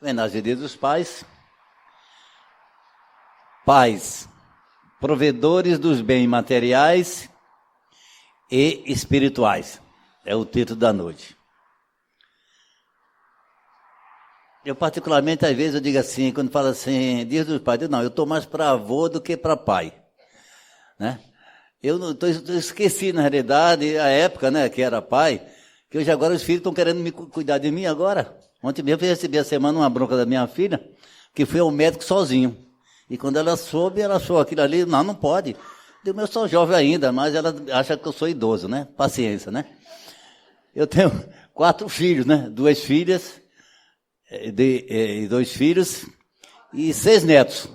Homenagem a Dia dos Pais. Pais, provedores dos bens materiais e espirituais. É o título da noite. Eu particularmente, às vezes, eu digo assim, quando falo assim, Dia dos Pais, eu digo, não, eu estou mais para avô do que para pai. Né? Eu esqueci, na realidade, a época, né, que era pai, que hoje agora os filhos estão querendo cuidar de mim agora. Ontem mesmo eu recebi a semana uma bronca da minha filha, que fui ao médico sozinho. E quando ela soube, ela achou aquilo ali, não pode. Eu sou jovem ainda, mas ela acha que eu sou idoso, né? Paciência, né? Eu tenho 4 filhos, né? 2 filhas, 2 filhos e 6 netos.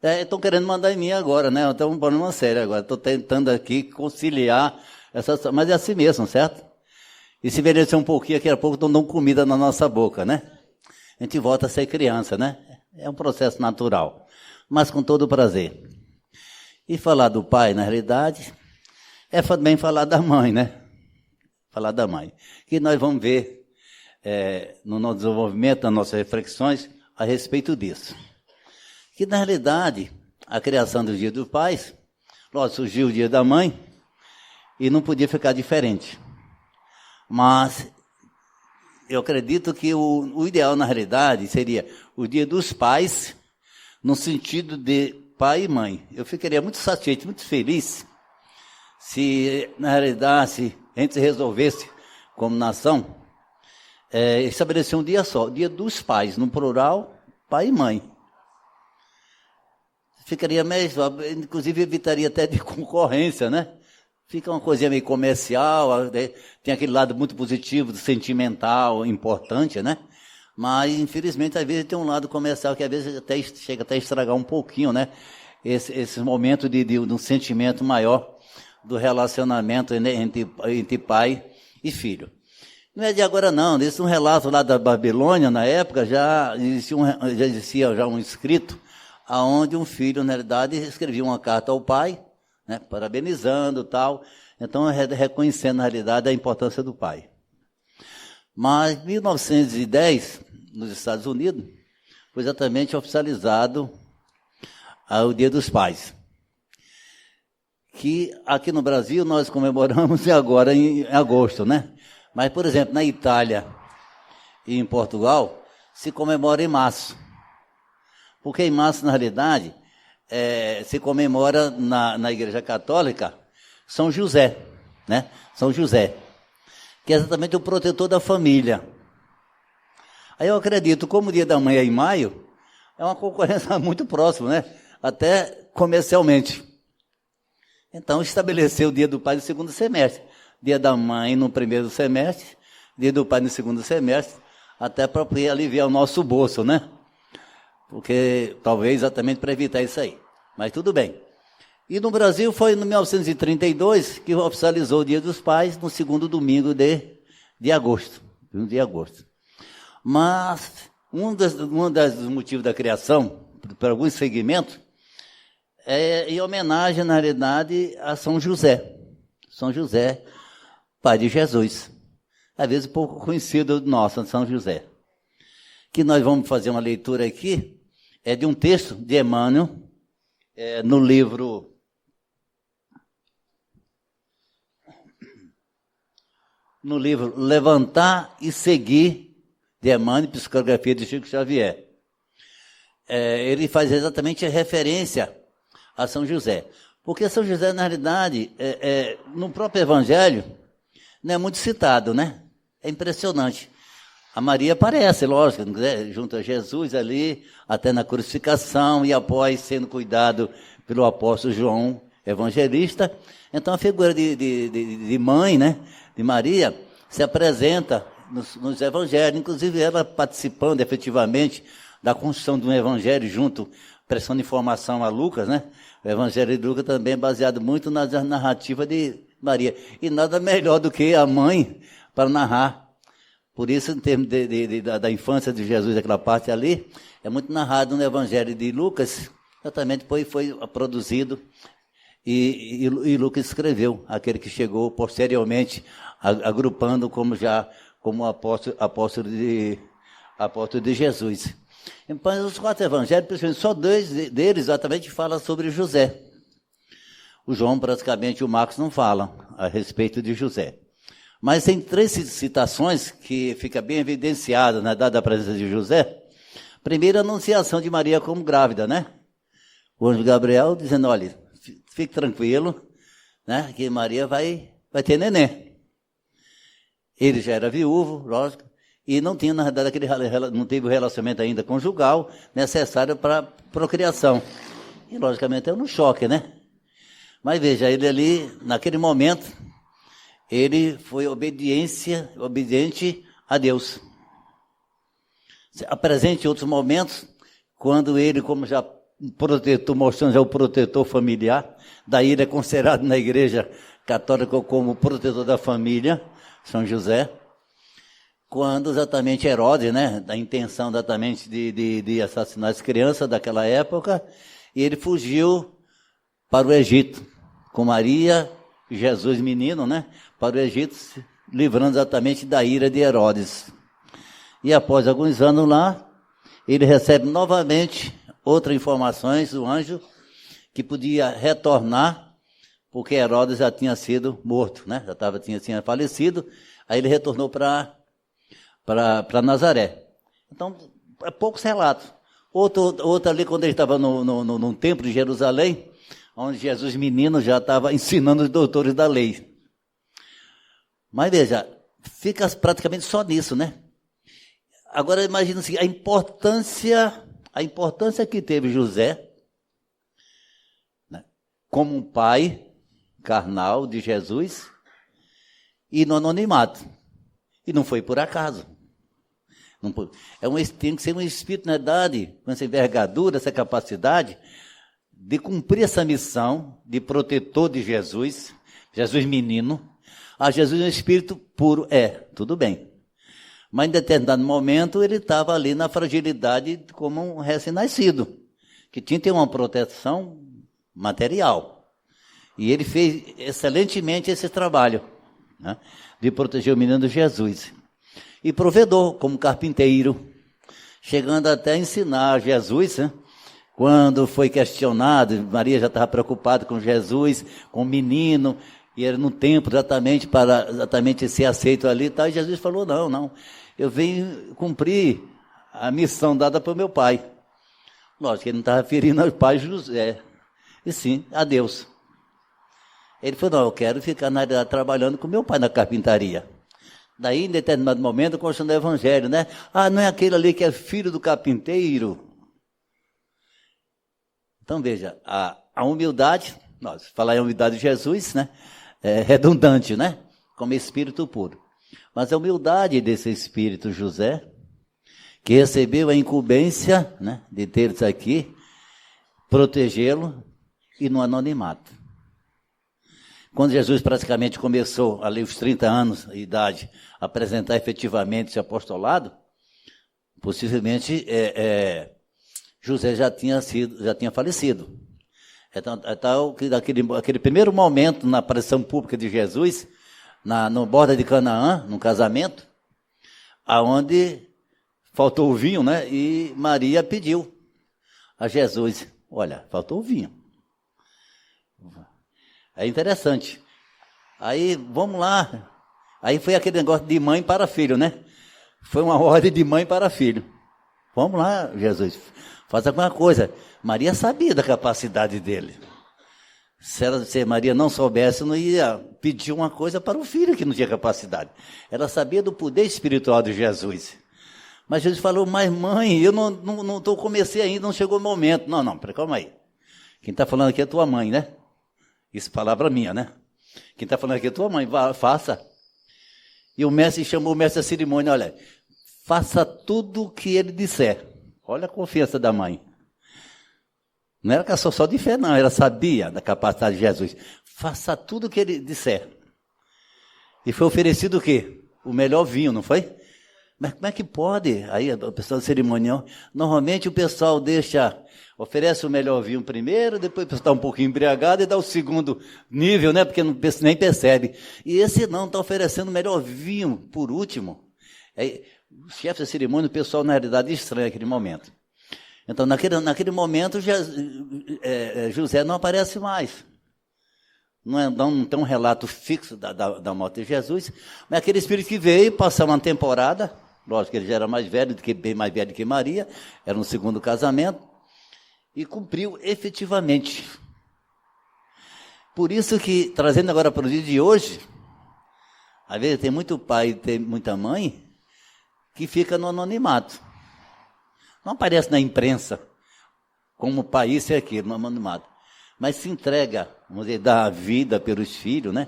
Estão querendo mandar em mim agora, né? Então, um problema sério agora. Estou tentando aqui conciliar essas... Mas é assim mesmo, certo? E se envelhecer um pouquinho, daqui a pouco estão dando comida na nossa boca, né? A gente volta a ser criança, né? É um processo natural, mas com todo prazer. E falar do pai, na realidade, é também falar da mãe, né? Falar da mãe. Que nós vamos ver no nosso desenvolvimento, nas nossas reflexões, a respeito disso. Que, na realidade, a criação do Dia dos Pais, lógico, surgiu o Dia da Mãe, e não podia ficar diferente. Mas eu acredito que o ideal, na realidade, seria o Dia dos Pais, no sentido de pai e mãe. Eu ficaria muito satisfeito, muito feliz, se, na realidade, a gente resolvesse, como nação, estabelecer um dia só, o Dia dos Pais, no plural, pai e mãe. Ficaria melhor, inclusive evitaria até de concorrência, né? Fica uma coisinha meio comercial, tem aquele lado muito positivo, sentimental, importante, né? Mas, infelizmente, às vezes tem um lado comercial que às vezes chega até a estragar um pouquinho, né? Esse momento de um sentimento maior do relacionamento entre pai e filho. Não é de agora não, existe um relato lá da Babilônia, na época, já existia um escrito, onde um filho, na realidade, escrevia uma carta ao pai, né, parabenizando e tal, então reconhecendo, na realidade, a importância do pai. Mas, em 1910, nos Estados Unidos, foi exatamente oficializado o Dia dos Pais. Que aqui no Brasil nós comemoramos agora em agosto, né? Mas, por exemplo, na Itália e em Portugal, se comemora em março. Porque em março, na realidade, se comemora na Igreja Católica São José, né? São José, que é exatamente o protetor da família. Aí eu acredito, como o Dia da Mãe é em maio, é uma concorrência muito próxima, né? Até comercialmente. Então, estabeleceu o Dia do Pai no segundo semestre, Dia da Mãe no primeiro semestre, Dia do Pai no segundo semestre, até para poder aliviar o nosso bolso, né? Porque talvez exatamente para evitar isso aí. Mas tudo bem. E no Brasil foi em 1932 que oficializou o Dia dos Pais, no segundo domingo de agosto. De agosto. Mas um dos motivos da criação, por alguns segmentos, é em homenagem, na realidade, a São José. São José, pai de Jesus. Às vezes pouco conhecido nosso, São José. Que nós vamos fazer uma leitura aqui, é de um texto de Emmanuel, no livro Levantar e Seguir, de Emmanuel, Psicografia de Chico Xavier. Ele faz exatamente referência a São José. Porque São José, na realidade, no próprio Evangelho, não é muito citado, né? É impressionante. A Maria aparece, lógico, né? Junto a Jesus ali, até na crucificação, e após sendo cuidado pelo apóstolo João Evangelista. Então a figura de mãe, né? De Maria, se apresenta nos evangelhos, inclusive ela participando efetivamente da construção de um evangelho junto, prestando informação a Lucas, né? O evangelho de Lucas também é baseado muito na narrativa de Maria. E nada melhor do que a mãe para narrar. Por isso, em termos da infância de Jesus, aquela parte ali, é muito narrado no evangelho de Lucas, exatamente foi produzido, e Lucas escreveu, aquele que chegou posteriormente, agrupando como apóstolo apóstolo de Jesus. Então, os 4 evangelhos, principalmente só 2 deles exatamente falam sobre José. O João, praticamente, o Marcos não falam a respeito de José. Mas tem 3 citações que fica bem evidenciada, né, dada a presença de José. Primeiro, a anunciação de Maria como grávida, né? O anjo Gabriel dizendo, olha, fique tranquilo, né, que Maria vai ter neném. Ele já era viúvo, lógico, e não tinha, na verdade, não teve o relacionamento ainda conjugal necessário para procriação. E, logicamente, é um choque, né? Mas veja, ele ali, naquele momento, ele foi obediente a Deus. Apresente outros momentos, quando ele, como já protetor, mostrando já o protetor familiar, daí ele é considerado na igreja católica como protetor da família, São José, quando exatamente Herodes, né, da intenção exatamente de assassinar as crianças daquela época, e ele fugiu para o Egito, com Maria, Jesus menino, né, para o Egito, livrando exatamente da ira de Herodes. E após alguns anos lá, ele recebe novamente outras informações do anjo, que podia retornar, porque Herodes já tinha sido morto, né, tinha falecido, aí ele retornou para Nazaré. Então, é poucos relatos. Outro ali, quando ele estava no templo de Jerusalém, onde Jesus menino já estava ensinando os doutores da lei. Mas veja, fica praticamente só nisso, né? Agora imagina assim, a importância que teve José, né, como um pai carnal de Jesus, e no anonimato. E não foi por acaso. Tem que ser um espírito, na verdade, com essa envergadura, essa capacidade de cumprir essa missão de protetor de Jesus, Jesus menino. Jesus é um espírito puro, tudo bem. Mas em determinado momento ele estava ali na fragilidade como um recém-nascido, que tinha que ter uma proteção material. E ele fez excelentemente esse trabalho, né, de proteger o menino Jesus. E provedor, como carpinteiro, chegando até a ensinar Jesus, né? Quando foi questionado, Maria já estava preocupada com Jesus, com o menino, e era no templo exatamente para ser aceito ali e tal, e Jesus falou, não, eu venho cumprir a missão dada para o meu pai. Lógico que ele não estava referindo ao pai José, e sim a Deus. Ele falou, não, eu quero ficar trabalhando com meu pai na carpintaria. Daí, em determinado momento, continuando o evangelho, né? Não é aquele ali que é filho do carpinteiro? Então, veja, a humildade, falar em humildade de Jesus, né? É redundante, né? Como espírito puro. Mas a humildade desse espírito José, que recebeu a incumbência, né, de ter isso aqui, protegê-lo e no anonimato. Quando Jesus praticamente começou, ali os 30 anos de idade, a apresentar efetivamente esse apostolado, possivelmente José já tinha falecido. Então, aquele primeiro momento na aparição pública de Jesus, no borda de Canaã, no casamento, aonde faltou o vinho, né? E Maria pediu a Jesus, olha, faltou o vinho. É interessante. Aí, vamos lá. Aí foi aquele negócio de mãe para filho, né? Foi uma ordem de mãe para filho. Vamos lá, Jesus, faz alguma coisa. Maria sabia da capacidade dele. Se Maria não soubesse, não ia pedir uma coisa para o filho que não tinha capacidade. Ela sabia do poder espiritual de Jesus. Mas Jesus falou, mas mãe, eu não comecei ainda, não chegou o momento. Não, calma aí. Quem está falando aqui é tua mãe, né? Isso é palavra minha, né? Quem está falando aqui é tua mãe, faça. E o mestre chamou o mestre da cerimônia, olha, faça tudo o que ele disser. Olha a confiança da mãe. Não era só de fé, não, ela sabia da capacidade de Jesus. Faça tudo o que ele disser. E foi oferecido o quê? O melhor vinho, não foi? Mas como é que pode? Aí o pessoal do cerimonial, normalmente o pessoal oferece o melhor vinho primeiro, depois o pessoal está um pouquinho embriagado e dá o segundo nível, né? Porque nem percebe. E esse não, está oferecendo o melhor vinho por último. O chefe da cerimônia, o pessoal, na realidade, estranha aquele momento. Então, naquele momento, José não aparece mais. Não tem um relato fixo da morte de Jesus, mas aquele espírito que veio passar uma temporada, lógico que ele já era bem mais velho do que Maria, era um segundo casamento, e cumpriu efetivamente. Por isso que, trazendo agora para o dia de hoje, às vezes tem muito pai e tem muita mãe que fica no anonimato. Não aparece na imprensa, como o país é aquilo, no anonimato. Mas se entrega, vamos dizer, dá a vida pelos filhos, né?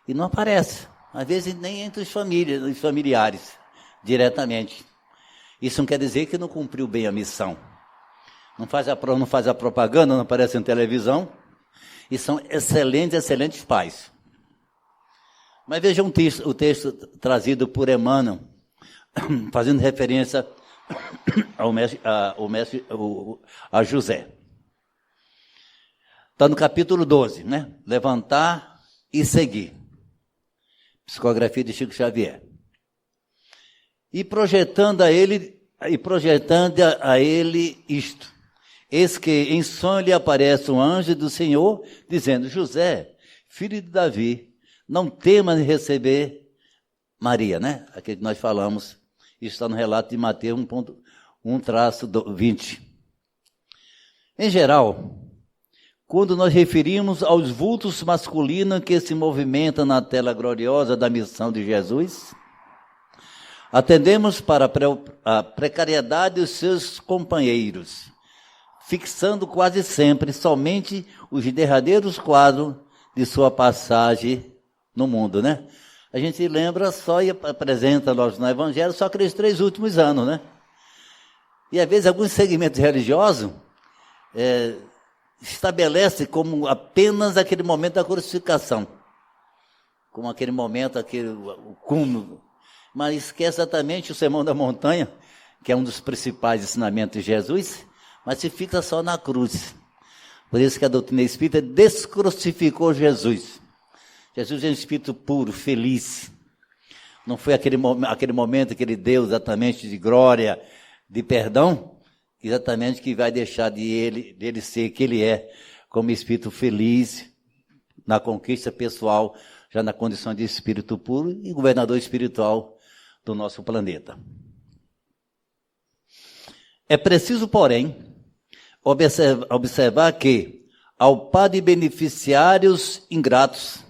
E não aparece. Às vezes nem entre os familiares, diretamente. Isso não quer dizer que não cumpriu bem a missão. Não faz a propaganda, não aparece em televisão. E são excelentes pais. Mas veja o texto trazido por Emmanuel, fazendo referência a José. Está no capítulo 12, né? Levantar e seguir. Psicografia de Chico Xavier. E projetando a ele isto. Eis que em sonho lhe aparece um anjo do Senhor, dizendo: José, filho de Davi, não temas receber Maria, né? Aquele que nós falamos. Isso está no relato de Mateus 1-20. Em geral, quando nós referimos aos vultos masculinos que se movimentam na tela gloriosa da missão de Jesus, atendemos para a precariedade dos seus companheiros, fixando quase sempre somente os derradeiros quadros de sua passagem no mundo, né? A gente lembra só e apresenta nós no Evangelho só aqueles 3 últimos anos, né? E às vezes alguns segmentos religiosos estabelece como apenas aquele momento da crucificação, como aquele momento, o cúmulo, mas esquece exatamente o Sermão da Montanha, que é um dos principais ensinamentos de Jesus, mas se fixa só na cruz. Por isso que a doutrina espírita descrucificou Jesus. Jesus é um espírito puro, feliz. Não foi aquele momento que ele deu exatamente de glória, de perdão, exatamente que vai deixar dele ser que ele é, como espírito feliz, na conquista pessoal, já na condição de espírito puro e governador espiritual do nosso planeta. É preciso, porém, observar que, ao par de beneficiários ingratos,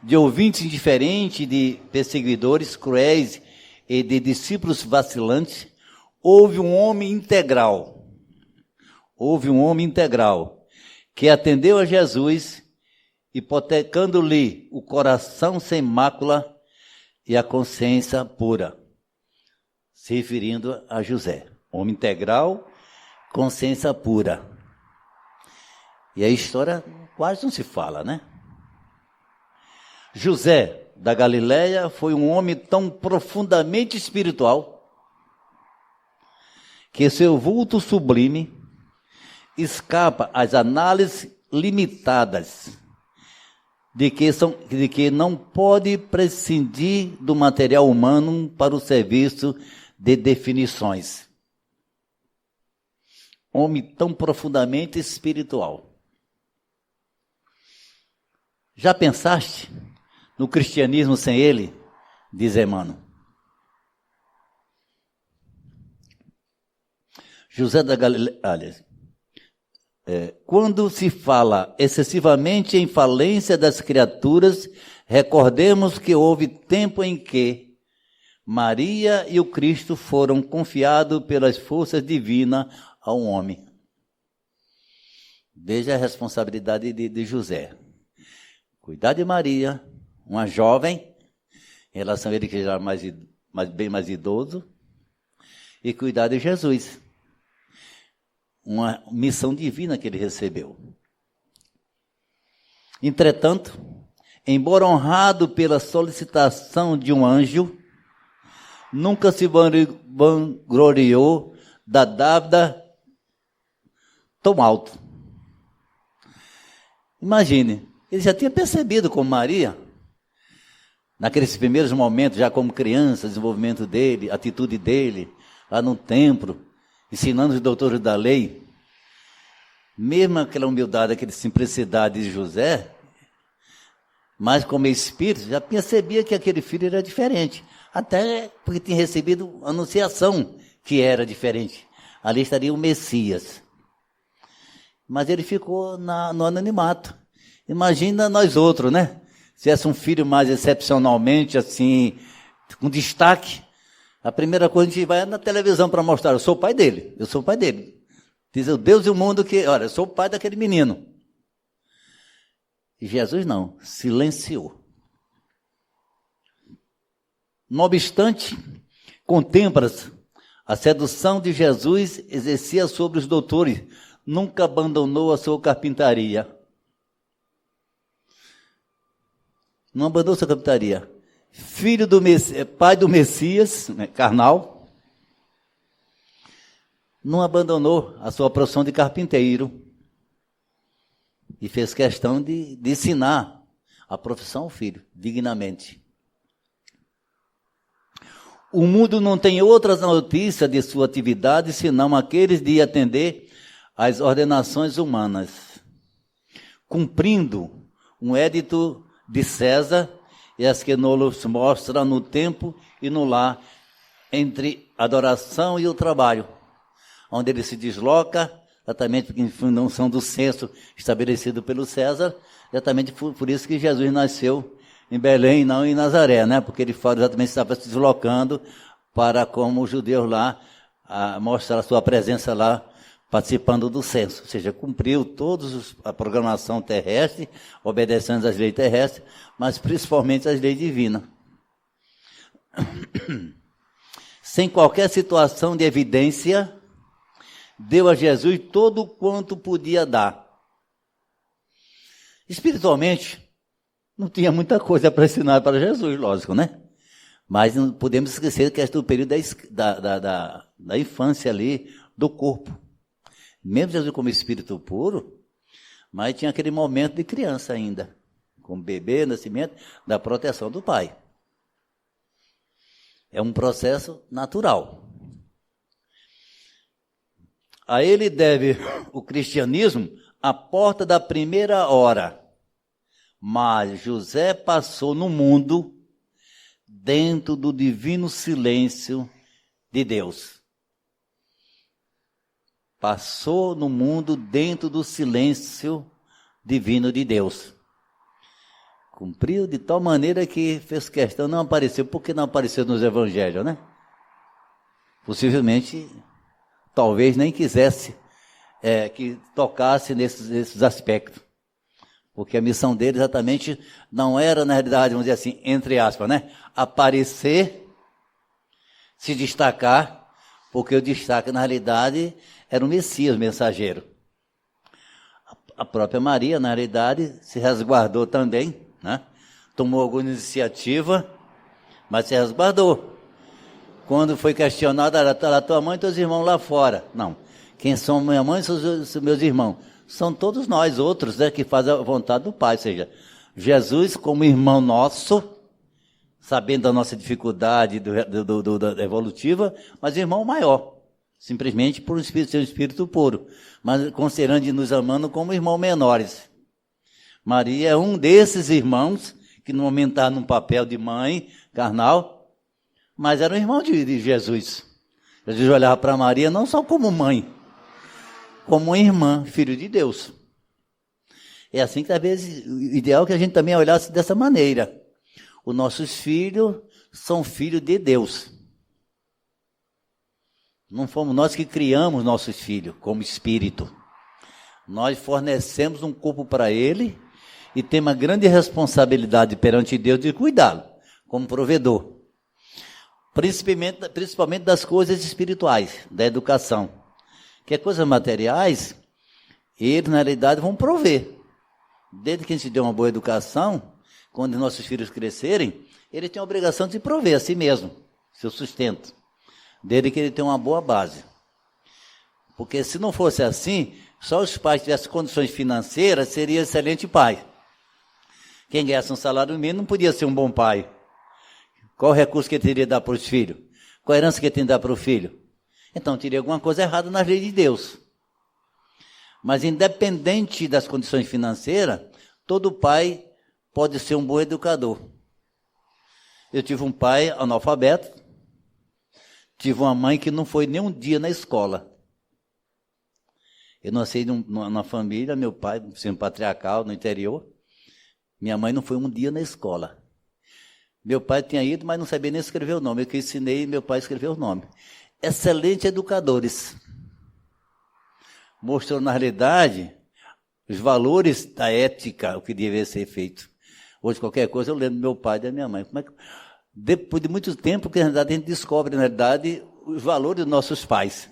de ouvintes indiferentes, de perseguidores cruéis e de discípulos vacilantes, houve um homem integral que atendeu a Jesus, hipotecando-lhe o coração sem mácula e a consciência pura, se referindo a José. Homem integral, consciência pura. E a história quase não se fala, né? José da Galileia foi um homem tão profundamente espiritual que seu vulto sublime escapa às análises limitadas de que não pode prescindir do material humano para o serviço de definições. Homem tão profundamente espiritual. Já pensaste no cristianismo sem ele? Diz Emmanuel. José da Galileia. Quando se fala excessivamente em falência das criaturas, recordemos que houve tempo em que Maria e o Cristo foram confiados pelas forças divinas ao homem. Veja a responsabilidade de José. Cuidar de Maria, uma jovem, em relação a ele que já era bem mais idoso, e cuidar de Jesus. Uma missão divina que ele recebeu. Entretanto, embora honrado pela solicitação de um anjo, nunca se vangloriou da dávida tão alto. Imagine, ele já tinha percebido com Maria naqueles primeiros momentos, já como criança, desenvolvimento dele, atitude dele, lá no templo, ensinando os doutores da lei, mesmo aquela humildade, aquela simplicidade de José, mas como espírito, já percebia que aquele filho era diferente, até porque tinha recebido a anunciação que era diferente. Ali estaria o Messias. Mas ele ficou no anonimato. Imagina nós outros, né? Se tivesse um filho mais excepcionalmente, assim, com destaque, a primeira coisa que a gente vai na televisão para mostrar, eu sou o pai dele, eu sou o pai dele. Diz o Deus e o mundo que, olha, eu sou o pai daquele menino. E Jesus não, silenciou. Não obstante, contempla-se, a sedução de Jesus exercia sobre os doutores, nunca abandonou a sua carpintaria. Não abandonou a sua carpintaria. Filho do Messias, pai do Messias, né, carnal, não abandonou a sua profissão de carpinteiro e fez questão de ensinar a profissão ao filho, dignamente. O mundo não tem outra notícia de sua atividade senão aqueles de atender às ordenações humanas, cumprindo um edito de César e as que nos mostra no tempo e no lar, entre a adoração e o trabalho, onde ele se desloca, exatamente porque em função do censo estabelecido pelo César, exatamente por isso que Jesus nasceu em Belém e não em Nazaré, né? Porque ele fala exatamente estava se deslocando para, como os judeus lá, mostrar a sua presença lá, participando do censo, ou seja, cumpriu toda a programação terrestre, obedecendo às leis terrestres, mas principalmente às leis divinas. Sem qualquer situação de evidência, deu a Jesus todo o quanto podia dar. Espiritualmente, não tinha muita coisa para ensinar para Jesus, lógico, né? Mas não podemos esquecer que é do período da infância ali, do corpo. Mesmo Jesus como espírito puro, mas tinha aquele momento de criança ainda, como bebê, nascimento, da proteção do pai. É um processo natural. A ele deve o cristianismo a porta da primeira hora. Mas José passou no mundo dentro do divino silêncio de Deus. Passou no mundo dentro do silêncio divino de Deus. Cumpriu de tal maneira que fez questão, não apareceu. Por que não apareceu nos evangelhos, né? Possivelmente, talvez nem quisesse que tocasse nesses aspectos. Porque a missão dele exatamente não era, na realidade, vamos dizer assim, entre aspas, né? Aparecer, se destacar, porque o destaque, na realidade, era o Messias, o mensageiro. A própria Maria, na realidade, se resguardou também, né? Tomou alguma iniciativa, mas se resguardou. Quando foi questionada, ela está lá, tua mãe e teus irmãos lá fora. Não, quem são minha mãe e os meus irmãos? São todos nós outros, né, que fazem a vontade do Pai. Ou seja, Jesus como irmão nosso, sabendo da nossa dificuldade da evolutiva, mas irmão maior, simplesmente por ser um espírito puro, mas considerando e nos amando como irmãos menores. Maria é um desses irmãos que no momento está num papel de mãe carnal, mas era um irmão de Jesus. Jesus olhava para Maria não só como mãe, como uma irmã, filho de Deus. É assim que, às vezes, o ideal é que a gente também olhasse dessa maneira. Os nossos filhos são filhos de Deus. Não fomos nós que criamos nossos filhos como espírito. Nós fornecemos um corpo para ele e temos uma grande responsabilidade perante Deus de cuidá-lo, como provedor. Principalmente das coisas espirituais, da educação. Que coisas materiais, eles, na realidade, vão prover. Desde que a gente dê uma boa educação, quando nossos filhos crescerem, ele tem a obrigação de prover a si mesmo, seu sustento. Desde que ele tenha uma boa base. Porque se não fosse assim, só os pais tivessem condições financeiras, seria excelente pai. Quem ganhasse um salário mínimo não podia ser um bom pai. Qual o recurso que ele teria que dar para os filhos? Qual a herança que ele tem que dar para o filho? Então, teria alguma coisa errada nas leis de Deus. Mas, independente das condições financeiras, todo pai pode ser um bom educador. Eu tive um pai analfabeto, tive uma mãe que não foi nem um dia na escola. Eu nasci numa família, meu pai, sendo patriarcal, no interior. Minha mãe não foi um dia na escola. Meu pai tinha ido, mas não sabia nem escrever o nome. Eu que ensinei meu pai a escrever o nome. Excelentes educadores. Mostrou, na realidade, os valores da ética, o que devia ser feito. Hoje, qualquer coisa, eu lembro do meu pai e da minha mãe. Como é que, depois de muito tempo, que na realidade a gente descobre, na realidade, os valores dos nossos pais.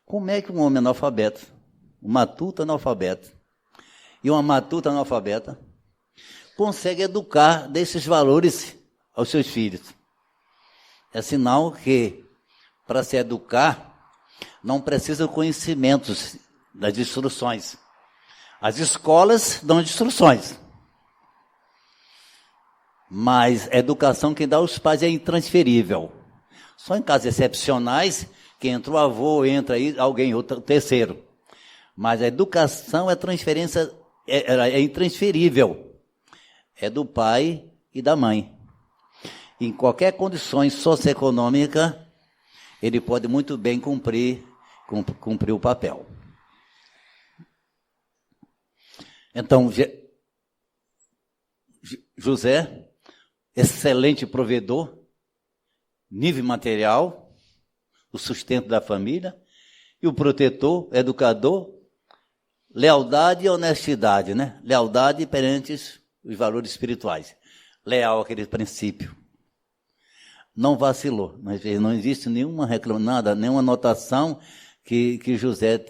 Como é que um homem analfabeto, um matuto analfabeto e uma matuta analfabeta consegue educar desses valores aos seus filhos? É sinal que, para se educar, não precisa de conhecimentos das instruções. As escolas dão instruções. Mas a educação que dá aos pais é intransferível. Só em casos excepcionais, que entra o avô, entra aí alguém, outro terceiro. Mas a educação é transferência, é intransferível. É do pai e da mãe. Em qualquer condições socioeconômica, ele pode muito bem cumprir o papel. Então, José, excelente provedor, nível material, o sustento da família, e o protetor, educador, lealdade e honestidade, né? Lealdade perante os valores espirituais. Leal àquele princípio. Não vacilou. Mas não existe nenhuma reclamada, nenhuma anotação que José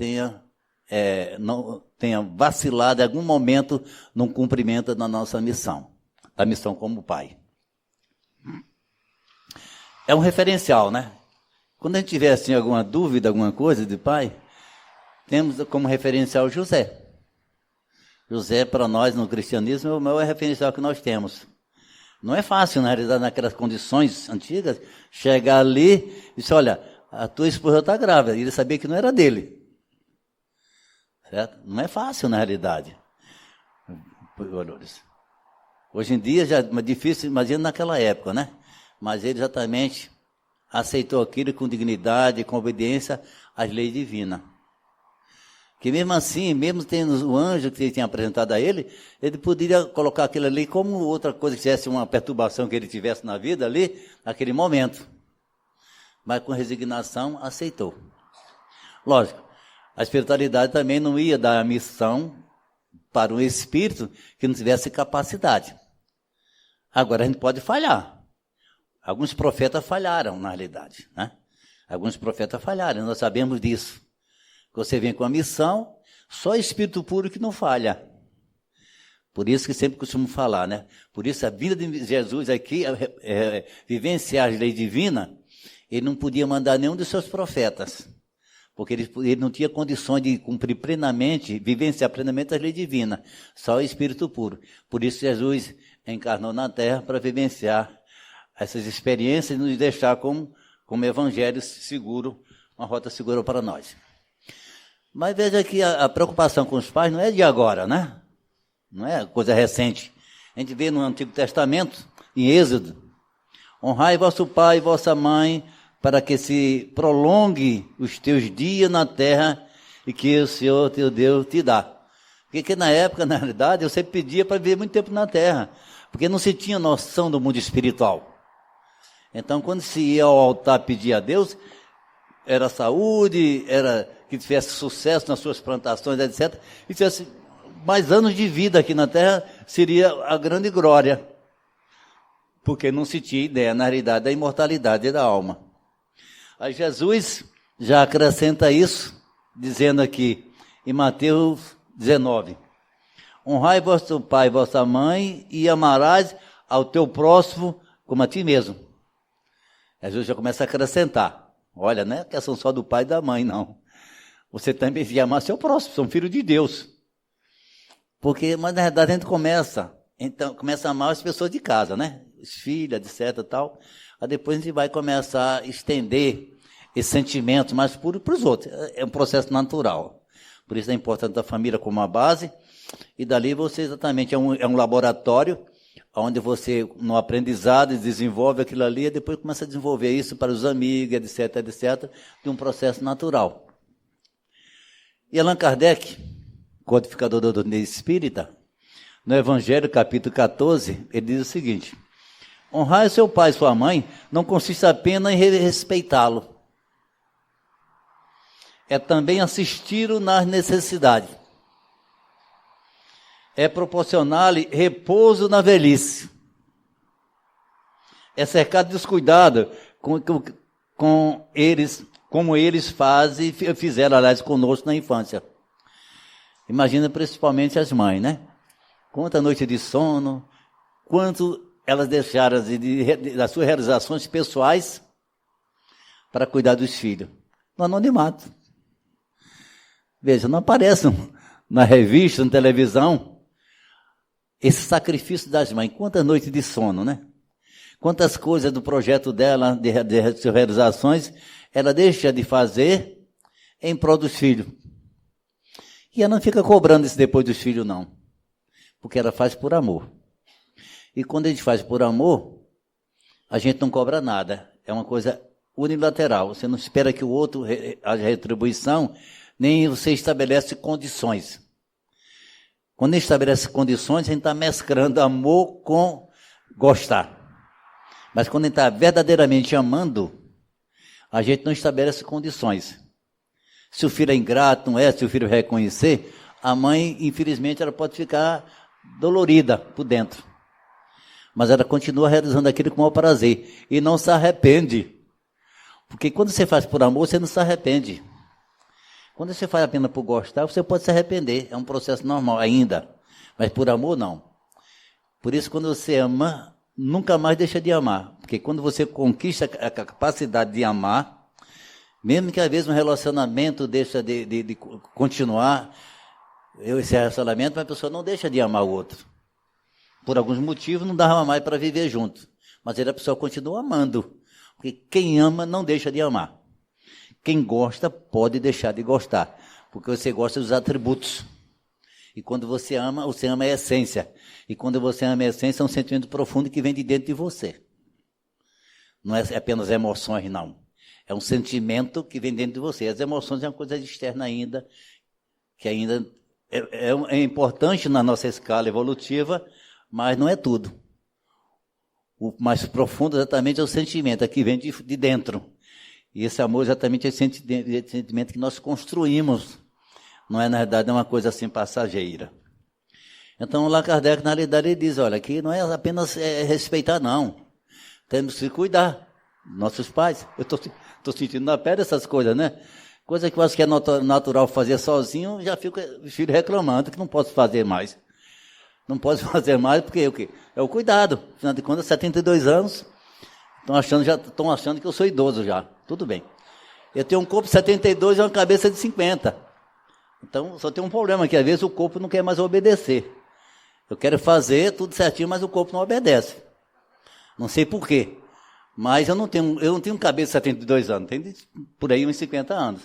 não tenha vacilado em algum momento no cumprimento da nossa missão, da missão como pai. É um referencial, né? Quando a gente tiver assim, alguma dúvida, alguma coisa de pai, temos como referencial José. José, para nós, no cristianismo, é o maior referencial que nós temos. Não é fácil, na realidade, naquelas condições antigas, chegar ali e dizer, olha, a tua esposa está grávida. E ele sabia que não era dele. Certo? Não é fácil, na realidade. Hoje em dia já é difícil, imagina naquela época, né? Mas ele exatamente aceitou aquilo com dignidade, com obediência às leis divinas. Que mesmo assim, mesmo tendo o anjo que ele tinha apresentado a ele poderia colocar aquilo ali como outra coisa, que tivesse uma perturbação que ele tivesse na vida ali, naquele momento. Mas com resignação aceitou. Lógico, a espiritualidade também não ia dar a missão para um espírito que não tivesse capacidade. Agora a gente pode falhar. Alguns profetas falharam, na realidade, né? Alguns profetas falharam, nós sabemos disso. Você vem com a missão, só espírito puro que não falha. Por isso que sempre costumo falar, né? Por isso a vida de Jesus aqui, vivenciar as leis divinas, ele não podia mandar nenhum dos seus profetas, porque ele não tinha condições de cumprir plenamente, vivenciar plenamente as leis divinas, só o espírito puro. Por isso Jesus encarnou na terra para vivenciar essas experiências e nos deixar como evangelho seguro, uma rota segura para nós. Mas veja que a preocupação com os pais não é de agora, né? Não é coisa recente. A gente vê no Antigo Testamento, em Êxodo, honrai vosso pai e vossa mãe, para que se prolongue os teus dias na terra e que o Senhor teu Deus te dá. Porque na época, na realidade, eu sempre pedia para viver muito tempo na terra, porque não se tinha noção do mundo espiritual. Então, quando se ia ao altar pedir a Deus, era saúde, era que tivesse sucesso nas suas plantações, etc. E tivesse mais anos de vida aqui na terra, seria a grande glória. Porque não se tinha ideia, na realidade, da imortalidade da alma. Aí Jesus já acrescenta isso, dizendo aqui, em Mateus 19, honrai vosso pai e vossa mãe, e amarás ao teu próximo como a ti mesmo. Jesus já começa a acrescentar. Olha, não é questão só do pai e da mãe, não. Você também se amar seu próximo, são filhos de Deus. Mas na verdade a gente começa a amar as pessoas de casa, né? Os filhos, etc. Tal. Aí depois a gente vai começar a estender esse sentimento mais puro para os outros. É um processo natural. Por isso é importante a família como uma base, e dali você exatamente é um laboratório, onde você, no aprendizado, desenvolve aquilo ali, e depois começa a desenvolver isso para os amigos, etc., etc., de um processo natural. E Allan Kardec, codificador do doutrina espírita, no Evangelho, capítulo 14, ele diz o seguinte: honrar seu pai e sua mãe não consiste apenas em respeitá-lo, é também assisti-lo nas necessidades, é proporcionar-lhe repouso na velhice, é cercar de descuidado com eles, como eles fazem e fizeram, aliás, conosco na infância. Imagina principalmente as mães, né? Quanta noite de sono, quanto elas deixaram das suas realizações pessoais para cuidar dos filhos. No anonimato. Veja, não aparece na revista, na televisão, esse sacrifício das mães. Quantas noites de sono, né? Quantas coisas do projeto dela, de suas realizações, ela deixa de fazer em prol dos filhos. E ela não fica cobrando isso depois dos filhos, não. Porque ela faz por amor. E quando a gente faz por amor, a gente não cobra nada. É uma coisa unilateral. Você não espera que o outro haja retribuição, nem você estabelece condições. Quando a gente estabelece condições, a gente está mesclando amor com gostar. Mas quando a gente está verdadeiramente amando, a gente não estabelece condições. Se o filho é ingrato, não é? Se o filho reconhecer, a mãe, infelizmente, ela pode ficar dolorida por dentro. Mas ela continua realizando aquilo com o maior prazer. E não se arrepende. Porque quando você faz por amor, você não se arrepende. Quando você faz apenas por gostar, você pode se arrepender. É um processo normal ainda. Mas por amor, não. Por isso, quando você ama, nunca mais deixa de amar. Porque quando você conquista a capacidade de amar, mesmo que às vezes um relacionamento deixa de continuar, esse relacionamento, mas a pessoa não deixa de amar o outro. Por alguns motivos não dava mais para viver junto. Mas a pessoa continua amando. Porque quem ama não deixa de amar. Quem gosta pode deixar de gostar. Porque você gosta dos atributos. E quando você ama a essência. E quando você ama a essência, é um sentimento profundo que vem de dentro de você. Não é apenas emoções, não. É um sentimento que vem dentro de você. As emoções é uma coisa externa ainda, que ainda é importante na nossa escala evolutiva, mas não é tudo. O mais profundo exatamente é o sentimento, é que vem de dentro. E esse amor exatamente é esse sentimento que nós construímos. Não é, na verdade, uma coisa assim passageira. Então, Allan Kardec, na realidade, ele diz, olha, aqui não é apenas respeitar, não. Temos que cuidar dos nossos pais. Eu estou sentindo na pele essas coisas, né? Coisa que eu acho que é natural fazer sozinho, já fica o filho reclamando que não posso fazer mais. Não posso fazer mais porque o quê? É o cuidado. Afinal de contas, 72 anos, estão achando que eu sou idoso já. Tudo bem. Eu tenho um corpo de 72 e uma cabeça de 50. Então, só tem um problema, que às vezes o corpo não quer mais obedecer. Eu quero fazer tudo certinho, mas o corpo não obedece. Não sei por quê. Mas eu não tenho cabeça de 72 anos, tenho por aí uns 50 anos.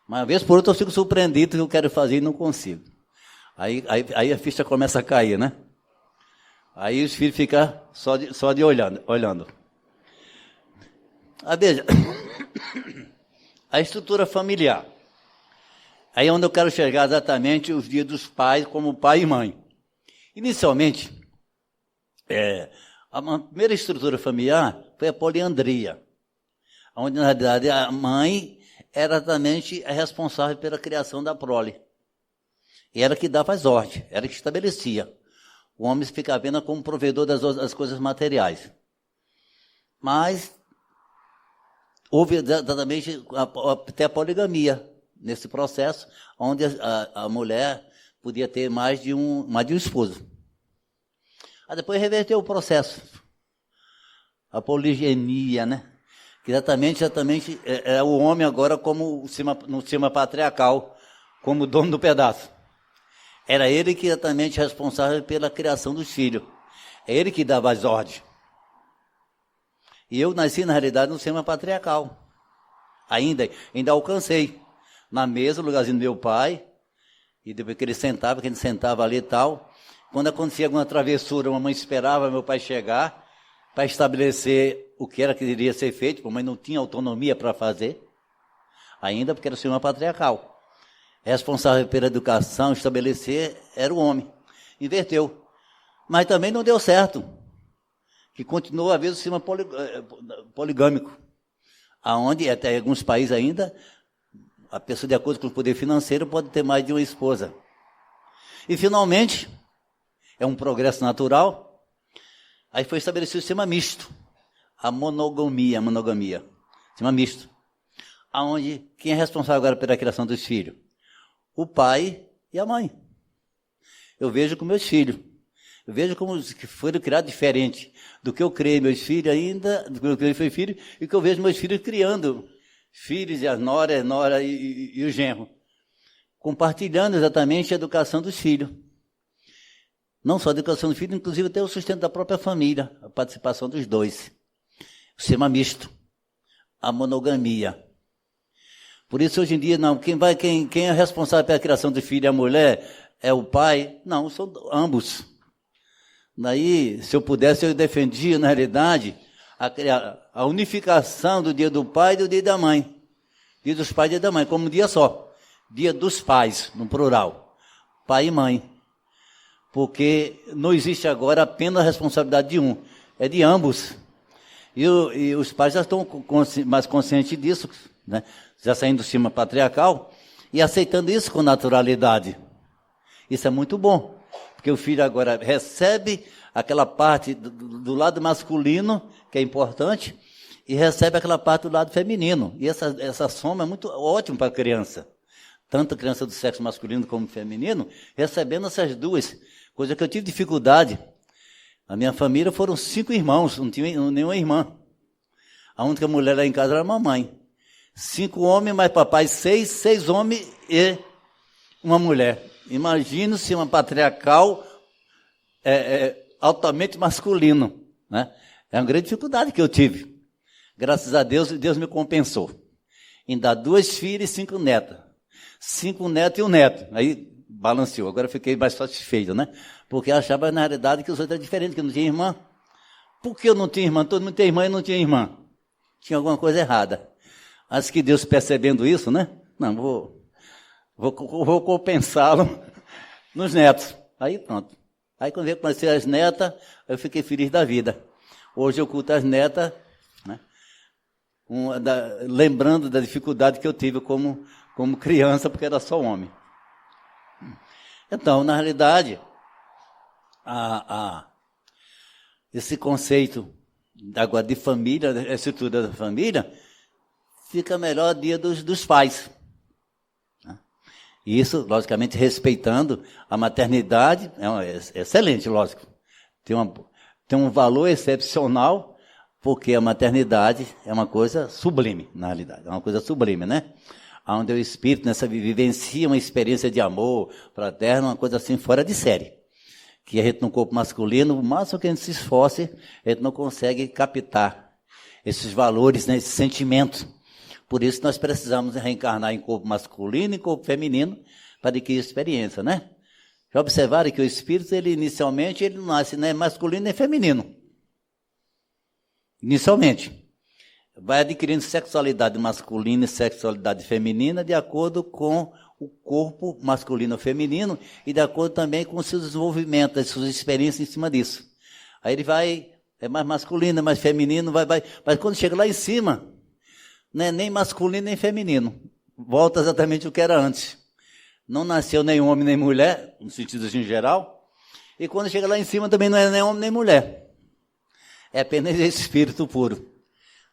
Mas, uma vez por outra, eu fico surpreendido que eu quero fazer e não consigo. Aí a ficha começa a cair, né? Aí os filhos ficam só de olhando. Veja, a estrutura familiar. Aí é onde eu quero chegar exatamente os dias dos pais como pai e mãe. Inicialmente, a primeira estrutura familiar foi a poliandria, onde, na realidade, a mãe era exatamente a responsável pela criação da prole. E ela que dava as ordens, ela que estabelecia. O homem ficava apenas como provedor das coisas materiais. Mas houve exatamente até a poligamia nesse processo, onde a mulher podia ter mais de um esposo. Aí depois reverteu o processo. A poligenia, né? Que exatamente é o homem agora como no sistema patriarcal, como dono do pedaço. Era ele que exatamente responsável pela criação dos filhos. É ele que dava as ordens. E eu nasci, na realidade, no sistema patriarcal. Ainda alcancei. Na mesa, o lugarzinho do meu pai, e depois que ele sentava, ali e tal. Quando acontecia alguma travessura, a mamãe esperava meu pai chegar para estabelecer o que era que iria ser feito, porque a mãe não tinha autonomia para fazer, ainda porque era o sistema patriarcal. Responsável pela educação, estabelecer, era o homem. Inverteu. Mas também não deu certo, que continuou a vez o sistema poligâmico, aonde até em alguns países ainda, a pessoa de acordo com o poder financeiro pode ter mais de uma esposa. E finalmente, é um progresso natural, aí foi estabelecido o sistema misto, a monogamia, sistema misto, aonde quem é responsável agora pela criação dos filhos? O pai e a mãe. Eu vejo com meus filhos, eu vejo como que foram criados diferente do que eu criei meus filhos ainda, do que eu criei meus filhos, e que eu vejo meus filhos criando filhos e as nora e o genro, compartilhando exatamente a educação dos filhos. Não só a educação dos filhos, inclusive até o sustento da própria família, a participação dos dois. O sistema misto, a monogamia. Por isso, hoje em dia, não, quem é responsável pela criação do filho é a mulher, é o pai? Não, são ambos. Daí, se eu pudesse, eu defendia, na realidade, a unificação do dia do pai e do dia da mãe. Dia dos pais e dia da mãe, como um dia só. Dia dos pais, no plural. Pai e mãe. Porque não existe agora apenas a responsabilidade de um, é de ambos. E os pais já estão mais conscientes disso, né? Já saindo do sistema patriarcal e aceitando isso com naturalidade. Isso é muito bom, porque o filho agora recebe aquela parte do lado masculino, que é importante, e recebe aquela parte do lado feminino. E essa soma é muito ótima para a criança. Tanto a criança do sexo masculino como feminino, recebendo essas duas. Coisa que eu tive dificuldade. Na minha família foram 5 irmãos, não tinha nenhuma irmã. A única mulher lá em casa era a mamãe. 5 homens, mais papai 6 homens e uma mulher. Imagina se uma patriarcal altamente masculino, né? É uma grande dificuldade que eu tive. Graças a Deus, Deus me compensou. Em dar 2 filhas e 5 netas. 5 netos e um neto. Aí balanceou. Agora eu fiquei mais satisfeito, né? Porque eu achava, na realidade, que os outros eram diferentes, que eu não tinha irmã. Por que eu não tinha irmã? Todo mundo tem irmã e não tinha irmã. Tinha alguma coisa errada. Acho que Deus percebendo isso, né? Não, vou compensá-lo nos netos. Aí pronto. Aí quando eu conheci as netas, eu fiquei feliz da vida. Hoje eu culto as netas, né? Lembrando da dificuldade que eu tive como criança, porque era só homem. Então, na realidade, esse conceito agora de família, a estrutura da família, fica melhor dia dos pais. E isso, logicamente, respeitando a maternidade, é excelente, lógico. Tem um valor excepcional, porque a maternidade é uma coisa sublime, na realidade. É uma coisa sublime, né? Onde o espírito vivencia uma experiência de amor fraterno, uma coisa assim fora de série. Que a gente no corpo masculino, o máximo que a gente se esforce, a gente não consegue captar esses valores, né, esse sentimento. Por isso nós precisamos reencarnar em corpo masculino e corpo feminino para adquirir experiência, né? Já observaram que o espírito, inicialmente, ele não nasce nem masculino nem feminino. Inicialmente. Vai adquirindo sexualidade masculina e sexualidade feminina de acordo com o corpo masculino ou feminino e de acordo também com o seu desenvolvimento, as suas experiências em cima disso. Aí ele é mais masculino, é mais feminino, vai. Mas quando chega lá em cima, não é nem masculino nem feminino. Volta exatamente o que era antes. Não nasceu nem homem nem mulher, no sentido assim geral. E quando chega lá em cima também não é nem homem nem mulher. É apenas espírito puro.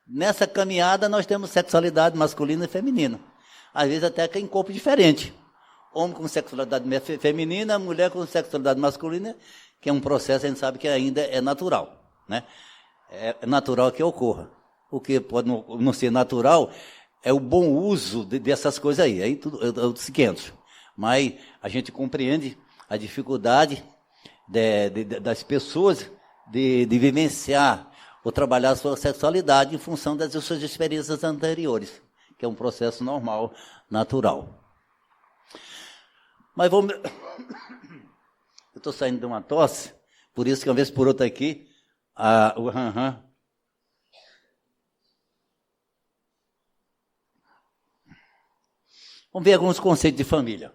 Nessa caminhada nós temos sexualidade masculina e feminina. Às vezes até que em corpo diferente. Homem com sexualidade feminina, mulher com sexualidade masculina, que é um processo, a gente sabe que ainda é natural, né? É natural que ocorra. O que pode não ser natural é o bom uso dessas coisas aí. Aí tudo é outros 500. Mas a gente compreende a dificuldade das pessoas de vivenciar ou trabalhar a sua sexualidade em função das suas experiências anteriores, que é um processo normal, natural. Mas vamos... Eu estou saindo de uma tosse, por isso que uma vez por outra aqui, o Vamos ver alguns conceitos de família.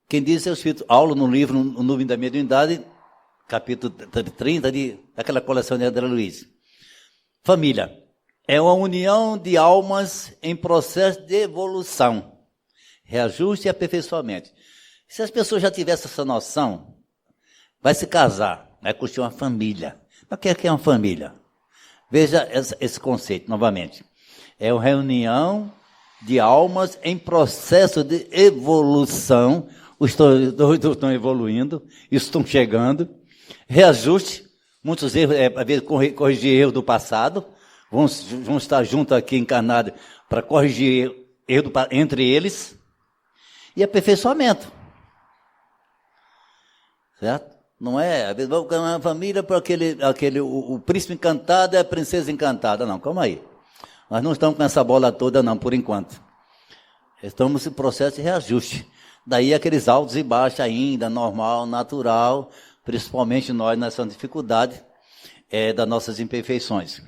Quem diz é o Espírito Paulo no livro O Nuvem da Mediunidade, capítulo 30, daquela coleção de André Luiz. Família é uma união de almas em processo de evolução, reajuste e aperfeiçoamento. Se as pessoas já tivessem essa noção, vai se casar, vai construir uma família. Mas o que é uma família? Veja esse conceito novamente. É uma reunião de almas em processo de evolução. Os dois estão evoluindo, estão chegando. Reajuste, muitos erros, às vezes corrigir erros do passado. Vão estar juntos aqui encarnados para corrigir erros entre eles. E aperfeiçoamento. Certo? Não é, às vezes vamos criar uma família para o príncipe encantado é a princesa encantada. Não, calma aí. Nós não estamos com essa bola toda não, por enquanto. Estamos em processo de reajuste. Daí aqueles altos e baixos ainda, normal, natural, principalmente nós nessa dificuldade das nossas imperfeições.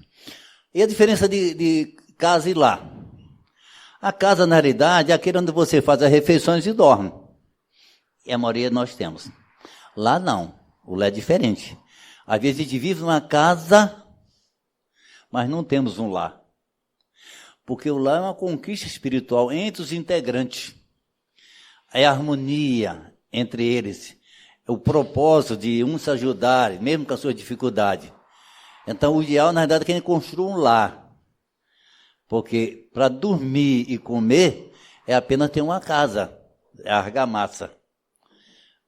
E a diferença de casa e lar? A casa, na realidade, é aquele onde você faz as refeições e dorme. E a maioria nós temos. Lá não, o lar é diferente. Às vezes a gente vive numa casa, mas não temos um lar. Porque o lar é uma conquista espiritual entre os integrantes. É a harmonia entre eles. É o propósito de uns se ajudarem, mesmo com a sua dificuldade. Então, o ideal, na verdade, é que a gente construa um lar. Porque para dormir e comer, é apenas ter uma casa, é a argamassa.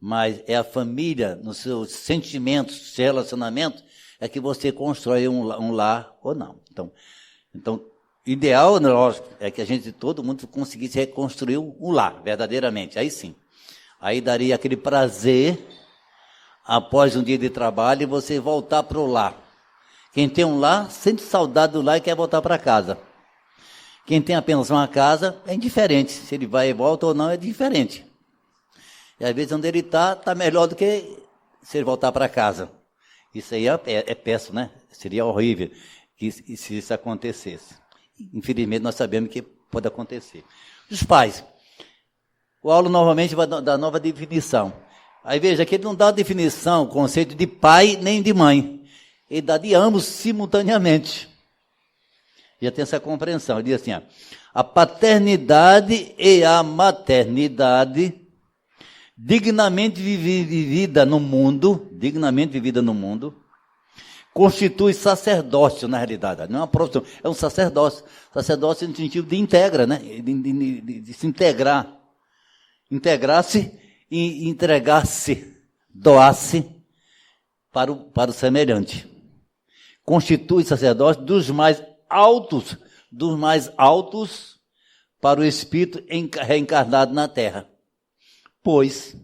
Mas é a família, nos seus sentimentos, seu relacionamento, é que você constrói um lar ou não. Então, ideal, lógico, é que todo mundo conseguisse reconstruir um lar, verdadeiramente, aí sim. Aí daria aquele prazer, após um dia de trabalho, e você voltar para o lar. Quem tem um lar, sente saudade do lar e quer voltar para casa. Quem tem apenas uma casa, é indiferente. Se ele vai e volta ou não, é diferente. E às vezes onde ele está melhor do que se ele voltar para casa. Isso aí é péssimo, né? Seria horrível se isso acontecesse. Infelizmente, nós sabemos que pode acontecer. Os pais. O Paulo novamente vai dar nova definição. Aí veja que ele não dá definição, conceito de pai nem de mãe. Ele dá de ambos simultaneamente. Já tem essa compreensão. Ele diz assim, a paternidade e a maternidade dignamente vivida no mundo, constitui sacerdócio, na realidade. Não é uma profissão, é um sacerdócio. Sacerdócio no sentido de integra, né? De se integrar. Integrar-se e entregar-se, doar-se para o semelhante. Constitui sacerdócio dos mais altos para o espírito reencarnado na terra. Pois,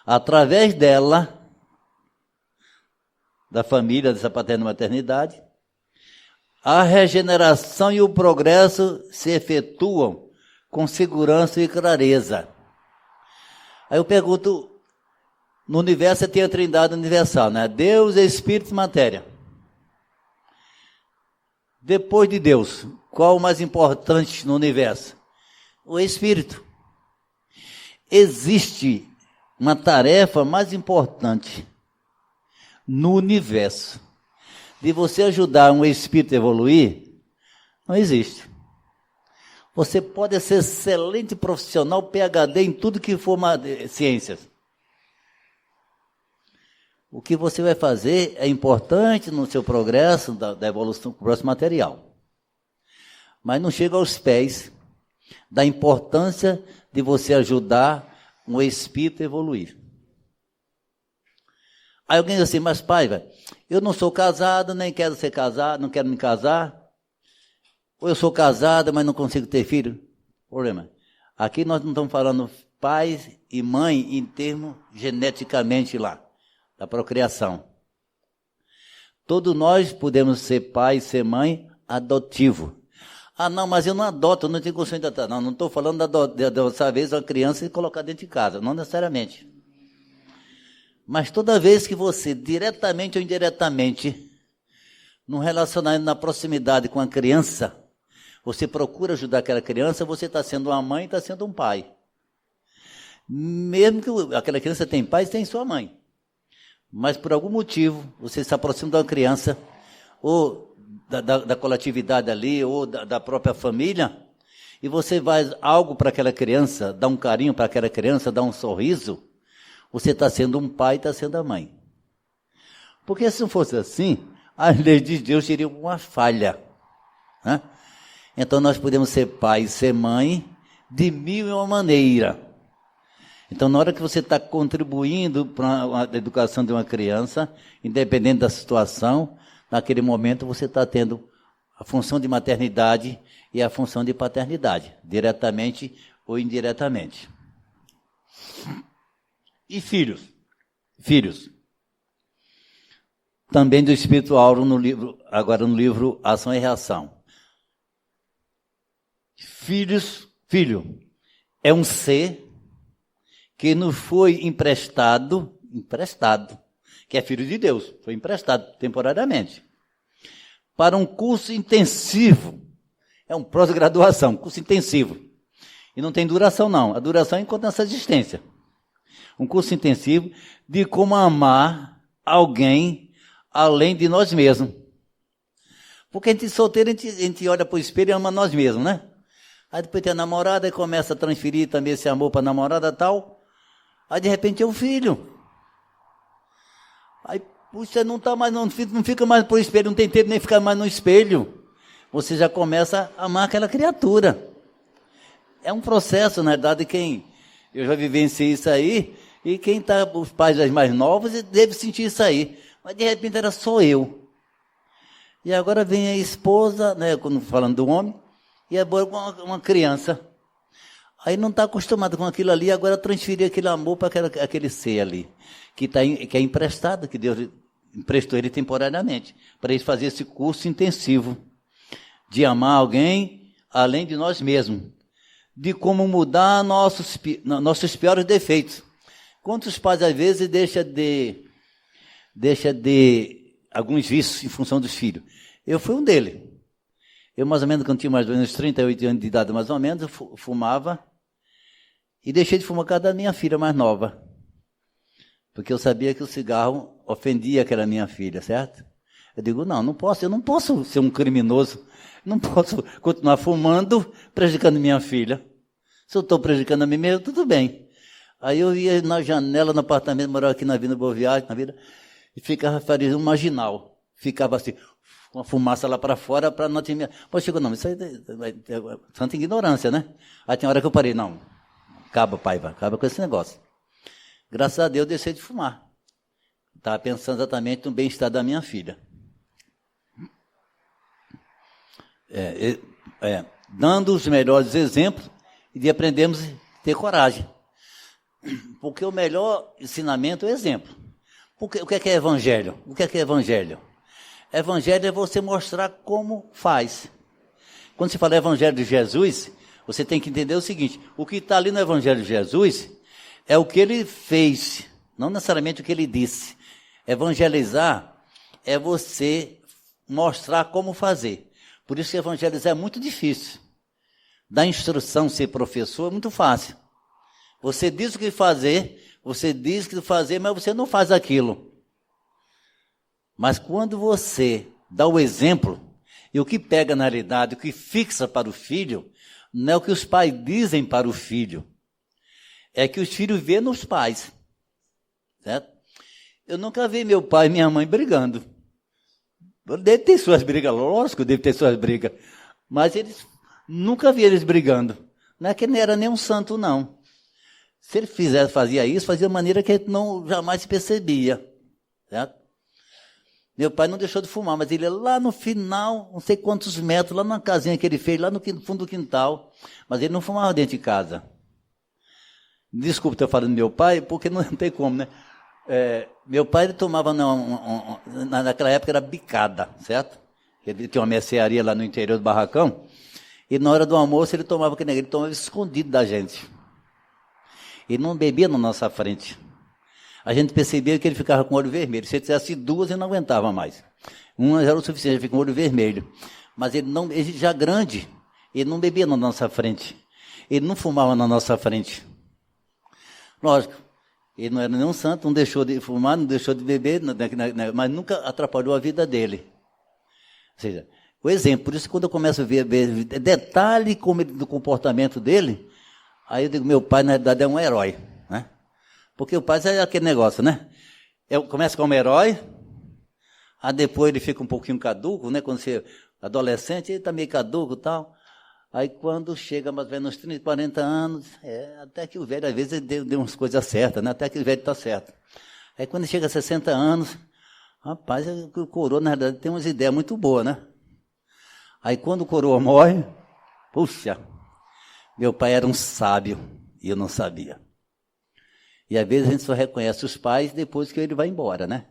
através dela, da família, dessa paterna maternidade, a regeneração e o progresso se efetuam com segurança e clareza. Aí eu pergunto, no universo tem a trindade universal, né? Deus, Espírito e matéria. Depois de Deus, qual o mais importante no universo? O Espírito. Existe uma tarefa mais importante no universo de você ajudar um espírito a evoluir? Não existe. Você pode ser excelente profissional, PhD em tudo que for ciências. O que você vai fazer é importante no seu progresso da evolução do progresso material. Mas não chega aos pés da importância de você ajudar um espírito a evoluir. Aí alguém diz assim, mas pai, eu não sou casado, nem quero ser casado, não quero me casar. Ou eu sou casada, mas não consigo ter filho. Problema. Aqui nós não estamos falando pai e mãe em termos geneticamente lá, da procriação. Todos nós podemos ser pai, ser mãe adotivo. Ah, não, mas eu não adoto, eu não tenho condições de adotar. Não estou falando de adotar vez uma criança e colocar dentro de casa, não necessariamente. Mas toda vez que você, diretamente ou indiretamente, num relacionamento, na proximidade com a criança, você procura ajudar aquela criança, você está sendo uma mãe e está sendo um pai. Mesmo que aquela criança tem pai, tem sua mãe. Mas por algum motivo, você se aproxima de uma criança, ou da coletividade ali, ou da própria família, e você faz algo para aquela criança, dá um carinho para aquela criança, dá um sorriso, você está sendo um pai e está sendo a mãe. Porque se não fosse assim, as leis de Deus teriam uma falha. Né? Então nós podemos ser pai e ser mãe de mil e uma maneira. Então na hora que você está contribuindo para a educação de uma criança, independente da situação, naquele momento você está tendo a função de maternidade e a função de paternidade, diretamente ou indiretamente. E filhos? Filhos. Também do Espírito Áureo, agora no livro Ação e Reação. Filho é um ser que nos foi emprestado, que é filho de Deus, foi emprestado temporariamente, para um curso intensivo, é um pós-graduação, curso intensivo, e não tem duração não, a duração é enquanto nossa existência, um curso intensivo de como amar alguém além de nós mesmos, porque a gente solteiro, a gente olha para o espelho e ama nós mesmos, né? Aí depois tem a namorada e começa a transferir também esse amor para a namorada e tal, aí de repente é o filho. Aí, puxa, não fica mais por espelho, não tem tempo nem ficar mais no espelho. Você já começa a amar aquela criatura. É um processo, na verdade, eu já vivenciei isso aí, e quem está, os pais mais novos, deve sentir isso aí. Mas de repente era só eu. E agora vem a esposa, né, falando do homem, e agora uma criança. Aí não está acostumado com aquilo ali, agora transferir aquele amor para aquele ser ali, que é emprestado, que Deus emprestou ele temporariamente, para ele fazer esse curso intensivo de amar alguém além de nós mesmos, de como mudar nossos piores defeitos. Quantos pais, às vezes, deixa de alguns vícios em função dos filhos? Eu fui um deles. Eu, mais ou menos, quando tinha mais ou menos 38 anos de idade, mais ou menos, eu fumava e deixei de fumar por causa da minha filha mais nova. Porque eu sabia que o cigarro ofendia aquela minha filha, certo? Eu digo, eu não posso ser um criminoso, não posso continuar fumando, prejudicando minha filha. Se eu estou prejudicando a mim mesmo, tudo bem. Aí eu ia na janela, no apartamento, morava aqui na Vila Boa Viagem, e ficava fazendo um marginal. Ficava assim, com a fumaça lá para fora, para não ter... Pô, chegou, não, isso aí é santa ignorância, né? Aí tem hora que eu parei, não, acaba, pai, acaba com esse negócio. Graças a Deus eu deixei de fumar. Estava pensando exatamente no bem-estar da minha filha. Dando os melhores exemplos e de aprendermos a ter coragem. Porque o melhor ensinamento é o exemplo. Porque, o que é evangelho? O que é evangelho? Evangelho é você mostrar como faz. Quando se fala evangelho de Jesus, você tem que entender o seguinte, o que está ali no evangelho de Jesus é o que ele fez, não necessariamente o que ele disse. Evangelizar é você mostrar como fazer. Por isso que evangelizar é muito difícil. Dar instrução, ser professor, é muito fácil. Você diz o que fazer, mas você não faz aquilo. Mas quando você dá o exemplo, e o que pega na realidade, o que fixa para o filho, não é o que os pais dizem para o filho, é que os filhos vêem nos pais. Certo? Eu nunca vi meu pai e minha mãe brigando. Deve ter suas brigas, lógico, deve ter suas brigas. Mas nunca vi eles brigando. Não é que ele era nem um santo, não. Se ele fazia isso, fazia de maneira que ele jamais se percebia. Certo? Meu pai não deixou de fumar, mas ele ia lá no final, não sei quantos metros, lá na casinha que ele fez, lá no fundo do quintal. Mas ele não fumava dentro de casa. Desculpa estar falando do meu pai, porque não tem como, né? Meu pai ele tomava, naquela época era bicada, certo? Ele tinha uma mercearia lá no interior do barracão, e na hora do almoço ele tomava escondido da gente. Ele não bebia na nossa frente. A gente percebia que ele ficava com o olho vermelho. Se ele fizesse duas, ele não aguentava mais. Uma já era o suficiente, ele ficava com o olho vermelho. Mas ele já grande, ele não bebia na nossa frente. Ele não fumava na nossa frente. Lógico, ele não era nenhum santo, não deixou de fumar, não deixou de beber, mas nunca atrapalhou a vida dele. Ou seja, o exemplo, por isso que quando eu começo a ver detalhe do comportamento dele, aí eu digo, meu pai na realidade é um herói, né? Porque o pai é aquele negócio, né? Começa como herói, aí depois ele fica um pouquinho caduco, né? Quando você é adolescente, ele está meio caduco e tal. Aí quando chega mais ou menos uns 30, 40 anos, até que o velho, às vezes, ele deu umas coisas certas, né? Até que o velho está certo. Aí quando chega a 60 anos, rapaz, o coroa, na verdade, tem umas ideias muito boas, né? Aí quando o coroa morre, puxa, meu pai era um sábio e eu não sabia. E às vezes a gente só reconhece os pais depois que ele vai embora, né?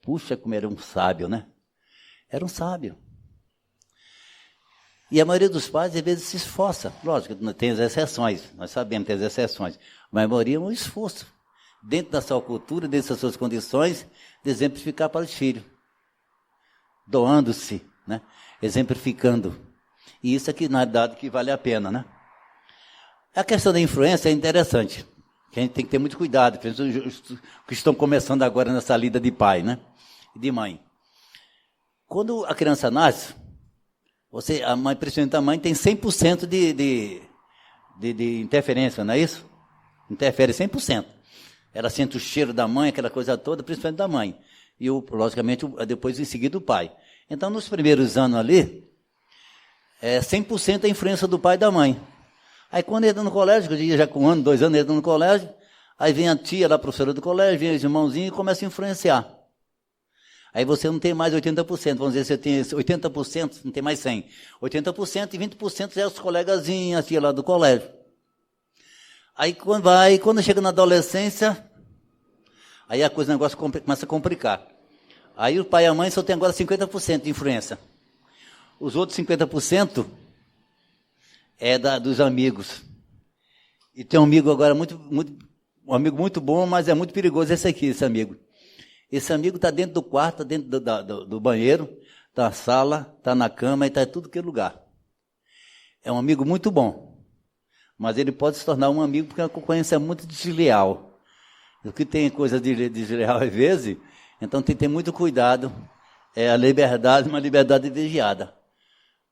Puxa, como era um sábio, né? Era um sábio. E a maioria dos pais, às vezes, se esforça. Lógico, tem as exceções, nós sabemos que tem as exceções. Mas a maioria é um esforço. Dentro da sua cultura, dentro das suas condições, de exemplificar para os filhos. Doando-se, né? Exemplificando. E isso é que, na verdade, que vale a pena, né? A questão da influência é interessante. Que a gente tem que ter muito cuidado, os que estão começando agora nessa lida de pai, né? E de mãe. Quando a criança nasce, a mãe, principalmente a mãe, tem 100% de interferência, não é isso? Interfere 100%. Ela sente o cheiro da mãe, aquela coisa toda, principalmente da mãe. E, logicamente, depois em seguida o pai. Então, nos primeiros anos ali, 100% a influência do pai e da mãe. Aí quando ele entra no colégio, já com 1 ano, 2 anos, ele entra no colégio, aí vem a tia lá, a professora do colégio, vem os irmãozinhos e começa a influenciar. Aí você não tem mais 80%, vamos dizer, você tem 80%, não tem mais 100%. 80% e 20% já é os colegazinhos, a tia lá do colégio. Aí quando chega na adolescência, aí o negócio começa a complicar. Aí o pai e a mãe só tem agora 50% de influência. Os outros 50% dos amigos. E tem um amigo agora um amigo muito bom, mas é muito perigoso esse amigo. Esse amigo está dentro do quarto, está dentro do banheiro, está na sala, está na cama e está em tudo que é lugar. É um amigo muito bom, mas ele pode se tornar um amigo porque a concorrência é muito desleal. O que tem coisa de desleal às vezes, então tem que ter muito cuidado. É a liberdade, uma liberdade vigiada.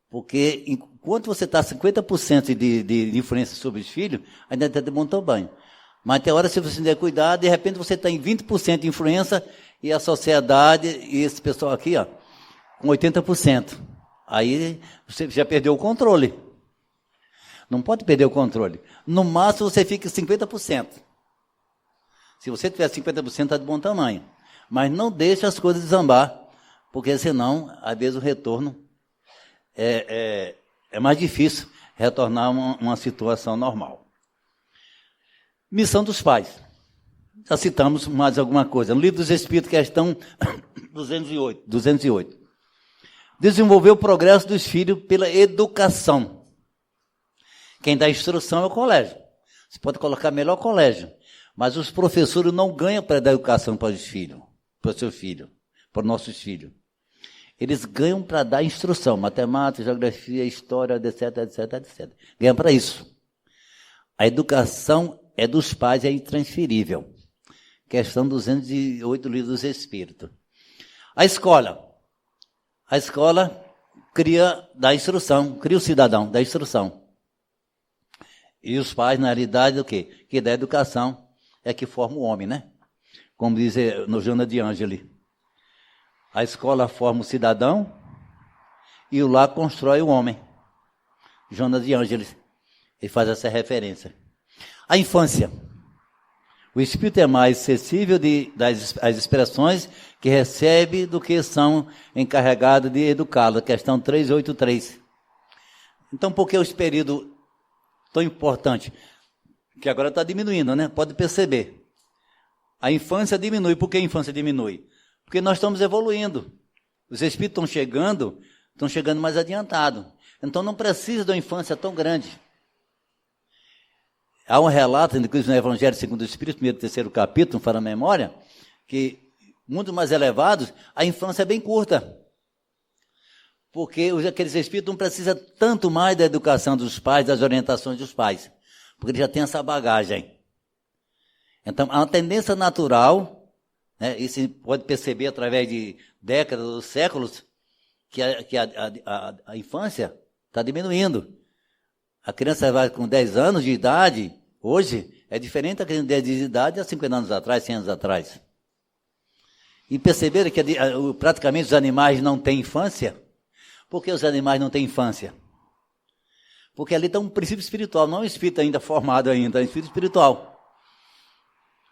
Porque enquanto você está 50% de influência sobre os filhos, ainda está de bom tamanho. Mas tem hora, se você não der cuidado, de repente você está em 20% de influência e a sociedade, e esse pessoal aqui, ó, com 80%. Aí você já perdeu o controle. Não pode perder o controle. No máximo você fica em 50%. Se você tiver 50%, está de bom tamanho. Mas não deixe as coisas desambar, porque senão, às vezes, o retorno é mais difícil retornar a uma situação normal. Missão dos pais. Já citamos mais alguma coisa. No Livro dos Espíritos, questão 208. Desenvolver o progresso dos filhos pela educação. Quem dá instrução é o colégio. Você pode colocar melhor colégio. Mas os professores não ganham para dar educação para os filhos, para o seu filho, para os nossos filhos. Eles ganham para dar instrução, matemática, geografia, história, etc, etc, etc. Ganham para isso. A educação é dos pais, é intransferível. Questão 208 do Livro dos Espíritos. A escola dá instrução, cria o cidadão, dá instrução. E os pais, na realidade, o quê? Que dá educação é que forma o homem, né? Como diz no Joana de Ângeli. A escola forma o cidadão e o lar constrói o homem. Joana de Ângeli, ele faz essa referência. A infância. O espírito é mais sensível às expressões que recebe do que são encarregados de educá-lo. Questão 383. Então, por que esse período tão importante? Que agora está diminuindo, né? Pode perceber. a infância diminui. Por que a infância diminui? Porque nós estamos evoluindo. Os espíritos estão chegando mais adiantados. Então não precisa de uma infância tão grande. Há um relato, inclusive no Evangelho segundo o Espírito, 1º e 3º capítulo, para a memória, que mundos mais elevados, a infância é bem curta. Porque aqueles espíritos não precisam tanto mais da educação dos pais, das orientações dos pais. Porque eles já têm essa bagagem. Então, há uma tendência natural, né, e se pode perceber através de décadas ou séculos, que a infância está diminuindo. A criança vai com 10 anos de idade, hoje, é diferente da criança de 10 anos de idade há 50 anos atrás, 100 anos atrás. E perceberam que praticamente os animais não têm infância? Por que os animais não têm infância? Porque ali está um princípio espiritual, não é um espírito ainda formado ainda, é um espírito espiritual.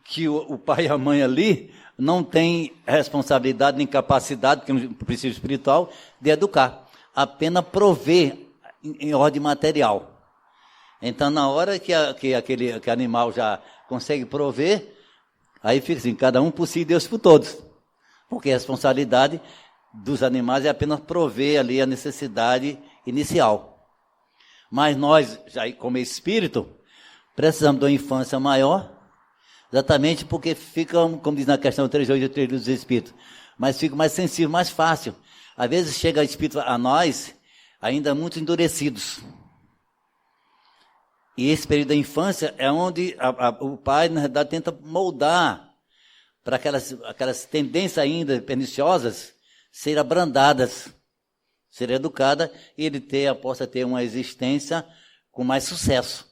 Que o pai e a mãe ali não têm responsabilidade nem capacidade, porque é um princípio espiritual, de educar. Apenas prover em ordem material. Então, na hora que aquele animal já consegue prover, aí fica assim, cada um por si e Deus por todos. Porque a responsabilidade dos animais é apenas prover ali a necessidade inicial. Mas nós, já como espírito, precisamos de uma infância maior, exatamente porque ficam, como diz na questão 38 e 3 dos espíritos, mas ficam mais sensíveis, mais fácil. Às vezes chega espírito a nós, ainda muito endurecidos. E esse período da infância é onde o pai, na verdade, tenta moldar para aquelas tendências ainda perniciosas serem abrandadas, serem educadas, e ele possa ter uma existência com mais sucesso,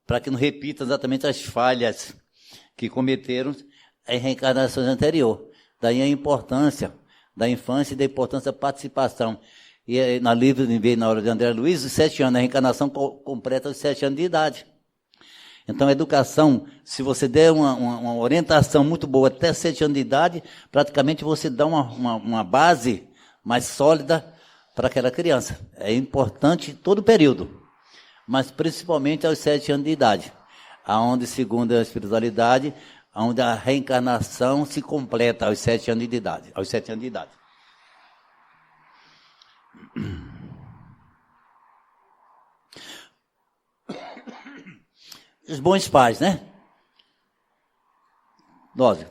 para que não repita exatamente as falhas que cometeram em reencarnações anteriores. Daí a importância da infância e da importância da participação. E na livro na hora de André Luiz, os 7 anos, a reencarnação completa os 7 anos de idade. Então, a educação, se você der uma orientação muito boa até 7 anos de idade, praticamente você dá uma base mais sólida para aquela criança. É importante todo o período, mas principalmente aos 7 anos de idade, aonde, segundo a espiritualidade, onde a reencarnação se completa aos 7 anos de idade. Aos 7 anos de idade. Os bons pais, né?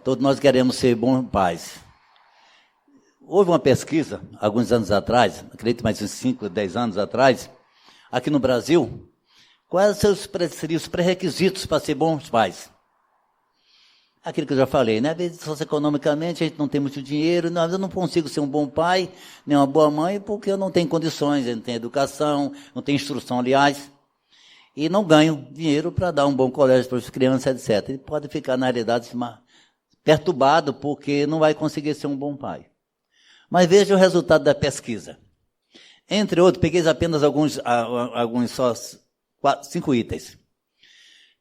Todos nós queremos ser bons pais. Houve uma pesquisa, alguns anos atrás, acredito mais uns 5, 10 anos atrás, aqui no Brasil, quais seriam os pré-requisitos para ser bons pais? Aquilo que eu já falei, né? Às vezes, socioeconomicamente, a gente não tem muito dinheiro, eu não consigo ser um bom pai, nem uma boa mãe, porque eu não tenho condições, eu não tenho educação, não tenho instrução, aliás, e não ganho dinheiro para dar um bom colégio para as crianças, etc. Ele pode ficar, na realidade, perturbado, porque não vai conseguir ser um bom pai. Mas veja o resultado da pesquisa. Entre outros, peguei apenas alguns só 5 itens.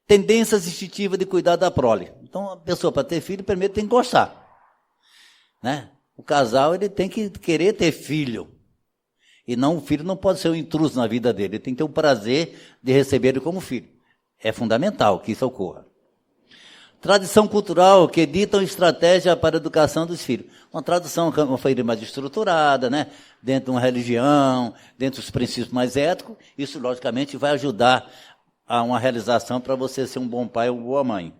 Tendências instintivas de cuidar da prole. Então, a pessoa, para ter filho, primeiro tem que gostar. Né? O casal, ele tem que querer ter filho. E não, o filho não pode ser um intruso na vida dele. Ele tem que ter o prazer de receber ele como filho. É fundamental que isso ocorra. Tradição cultural que dita uma estratégia para a educação dos filhos. Uma tradição, uma família mais estruturada, né? Dentro de uma religião, dentro dos princípios mais éticos. Isso, logicamente, vai ajudar a uma realização para você ser um bom pai ou uma boa mãe.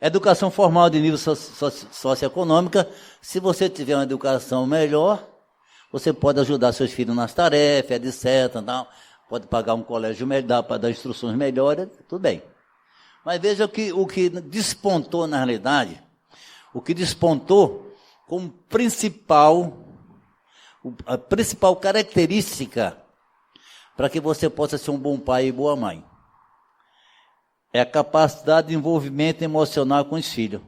Educação formal de nível socioeconômica. Se você tiver uma educação melhor, você pode ajudar seus filhos nas tarefas, etc. Não, pode pagar um colégio melhor, para dar instruções melhores, tudo bem. Mas veja que o que despontou na realidade, o que despontou como a principal característica para que você possa ser um bom pai e boa mãe, é a capacidade de envolvimento emocional com os filhos.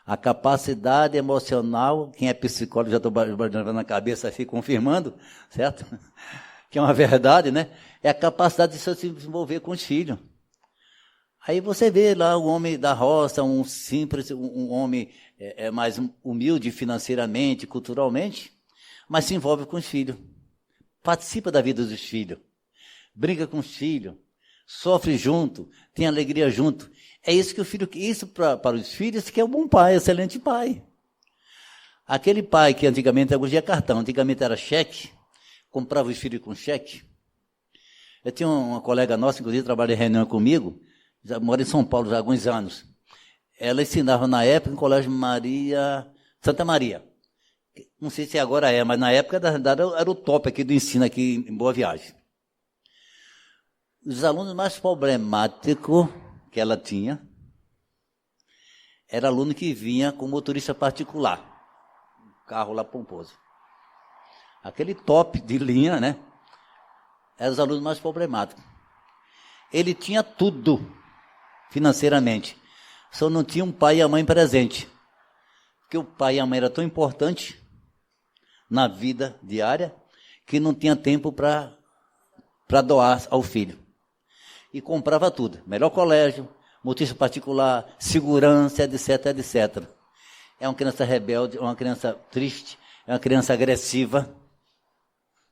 A capacidade emocional, quem é psicólogo, já estou batendo na cabeça aqui, confirmando, certo? Que é uma verdade, né? É a capacidade de se envolver com os filhos. Aí você vê lá o homem da roça, um simples, um homem mais humilde financeiramente, culturalmente, mas se envolve com os filhos. Participa da vida dos filhos. Brinca com os filhos. sofre junto, tem alegria junto. É isso que o filho, isso para os filhos que é um bom pai, excelente pai. Aquele pai que antigamente hoje é cartão, antigamente era cheque, comprava os filhos com cheque. Eu tinha uma colega nossa, inclusive trabalha em reunião comigo, já mora em São Paulo já há alguns anos. Ela ensinava na época em Colégio Santa Maria. Não sei se agora é, mas na época da verdade era o top aqui do ensino aqui em Boa Viagem. Os alunos mais problemáticos que ela tinha era aluno que vinha com motorista particular, carro lá pomposo. Aquele top de linha, né? Eram os alunos mais problemáticos. Ele tinha tudo financeiramente, só não tinha um pai e a mãe presente. Porque o pai e a mãe eram tão importantes na vida diária que não tinha tempo para doar ao filho. E comprava tudo, melhor colégio, motorista particular, segurança, etc, etc. É uma criança rebelde, é uma criança triste, é uma criança agressiva.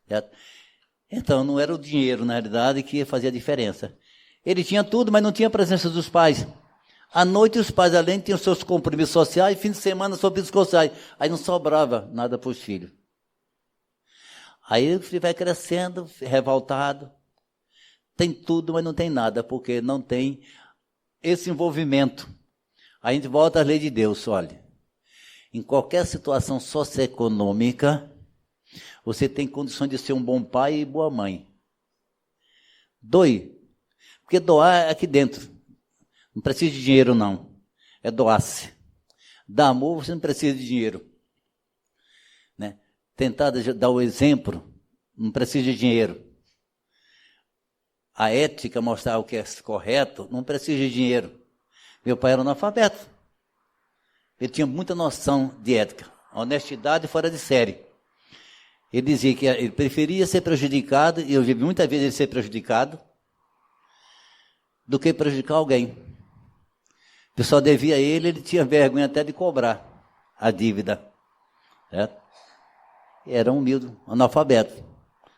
Certo? Então, não era o dinheiro, na realidade, que fazia a diferença. Ele tinha tudo, mas não tinha a presença dos pais. À noite, os pais, além, tinham seus compromissos sociais, fim de semana, seus compromissos sociais. Aí não sobrava nada para os filhos. Aí o filho vai crescendo, revoltado. Tem tudo, mas não tem nada, porque não tem esse envolvimento. A gente volta à lei de Deus, olha. Em qualquer situação socioeconômica, você tem condições de ser um bom pai e boa mãe. Doe. Porque doar é aqui dentro. Não precisa de dinheiro, não. É doar-se. Dar amor, você não precisa de dinheiro. Né? Tentar dar o exemplo, não precisa de dinheiro. A ética, mostrar o que é correto, não precisa de dinheiro. Meu pai era analfabeto. Ele tinha muita noção de ética. Honestidade fora de série. Ele dizia que ele preferia ser prejudicado, e eu vi muitas vezes ele ser prejudicado, do que prejudicar alguém. O pessoal devia a ele tinha vergonha até de cobrar a dívida. Certo? Era um humilde, analfabeto,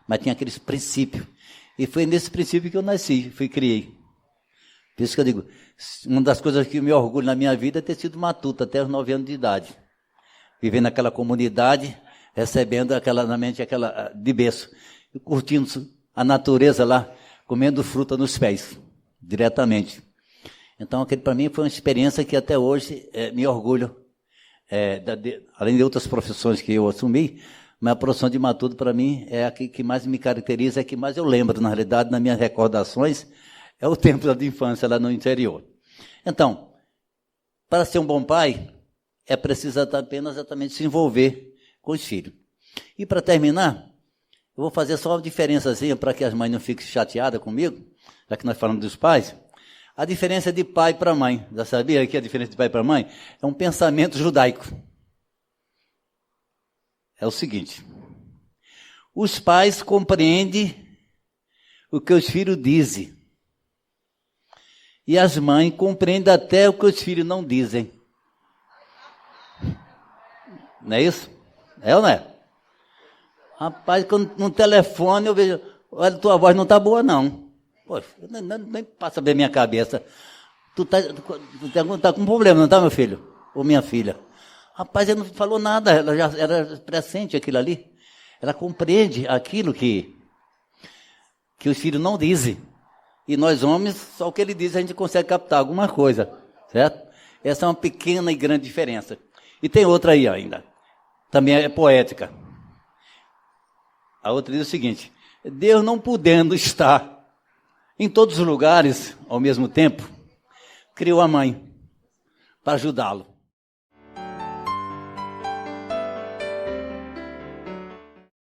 mas tinha aqueles princípios. E foi nesse princípio que eu nasci, criei. Por isso que eu digo, uma das coisas que eu me orgulho na minha vida é ter sido matuto até os 9 anos de idade. Vivendo naquela comunidade, recebendo aquela de berço, e curtindo a natureza lá, comendo fruta nos pés, diretamente. Então, aquele para mim foi uma experiência que até hoje me orgulho, além de outras profissões que eu assumi, mas a profissão de matuto para mim é a que mais me caracteriza, é a que mais eu lembro, na realidade, nas minhas recordações, é o tempo da infância lá no interior. Então, para ser um bom pai, é preciso apenas exatamente se envolver com os filhos. E para terminar, eu vou fazer só uma diferençazinha para que as mães não fiquem chateadas comigo, já que nós falamos dos pais. A diferença de pai para mãe, já sabia que a diferença de pai para mãe? É um pensamento judaico. É o seguinte, os pais compreendem o que os filhos dizem, e as mães compreendem até o que os filhos não dizem. Não é isso? É ou não é? Rapaz, quando no telefone eu vejo, olha, tua voz não está boa não. Poxa, nem passa bem minha cabeça. Tu tá com problema, não está, meu filho? Ou minha filha? Rapaz, ela não falou nada, ela já era presente aquilo ali. Ela compreende aquilo que os filhos não dizem. E nós homens, só o que ele diz a gente consegue captar alguma coisa, certo? Essa é uma pequena e grande diferença. E tem outra aí ainda, também é poética. A outra diz o seguinte, Deus não podendo estar em todos os lugares ao mesmo tempo, criou a mãe para ajudá-lo.